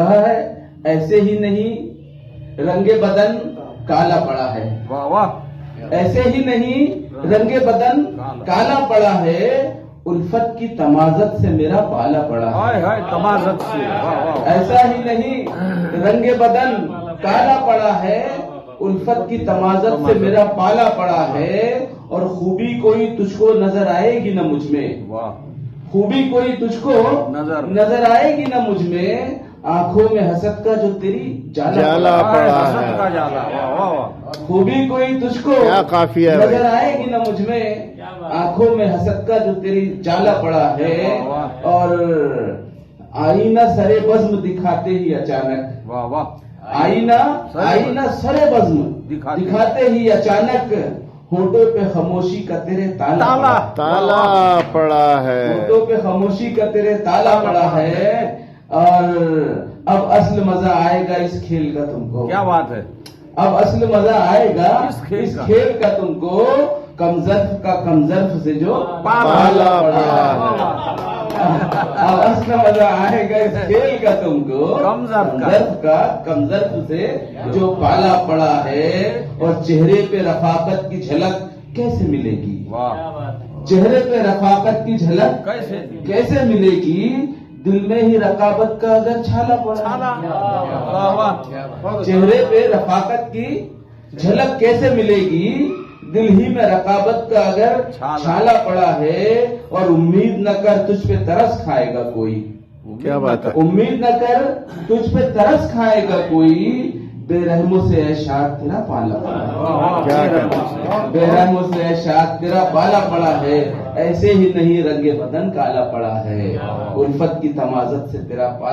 कहा है ऐसे ही नहीं रंगे बदन काला पड़ा है। वाह वाह। ऐसे ही नहीं रंगे बदन काला पड़ा है, उल्फत की तमाजत से मेरा पाला पड़ा है। हाय हाय तमाजत से। वाह वाह। ऐसा ही नहीं रंगे बदन काला पड़ा है, उल्फत की तमाजत से मेरा पाला पड़ा है। और खूबी कोई तुझको नजर आएगी न मुझ में, वाह। खूबी कोई तुझको नजर आएगी न मुझ में, आंखों में हसद का जो तेरी जाला पड़ा हसद का जाला। वाह वाह वाह। खूबी कोई तुझको क्या काफिया है नजर आएगी न मुझ में, आंखों में हसद का जो तेरी जाला पड़ा है। और आईना सरे बज्म दिखाते ही अचानक, वाह वाह। आईना सरे बज्म दिखाते ही अचानक, होठों पे खामोशी का तेरे ताला पड़ा है। होठों पे खामोशी का तेरे ताला पड़ा है। और अब असल मजा आएगा इस खेल का तुमको। क्या बात है। अब असल मजा आएगा इस का। खेल का तुमको, कमजर्फ का कमजर्फ से जो पाला पड़ा है। अब असल मजा आएगा इस खेल का तुमको, कमजर्फ से जो पाला पड़ा है। और चेहरे पे रफाकत की झलक कैसे मिलेगी। वाह। चेहरे पे रफाकत की झलक कैसे मिलेगी, दिल में ही रकाबत का अगर छाला पड़ा। वाह वाह। चेहरे पे रफाकत की झलक कैसे मिलेगी, दिल ही में रकाबत का अगर छाला पड़ा है। और उम्मीद न कर तुझ पे तरस खाएगा कोई। क्या बात है। उम्मीद न कर तुझ पे तरस खाएगा कोई, बेरहमों से ऐशाद तेरा पाला पड़ा है। बेरहमों से ऐशाद तेरा पाला पड़ा है। ऐसे ही नहीं रंगे बदन काला पड़ा है, उल्फत की तमाजत से तेरा पाला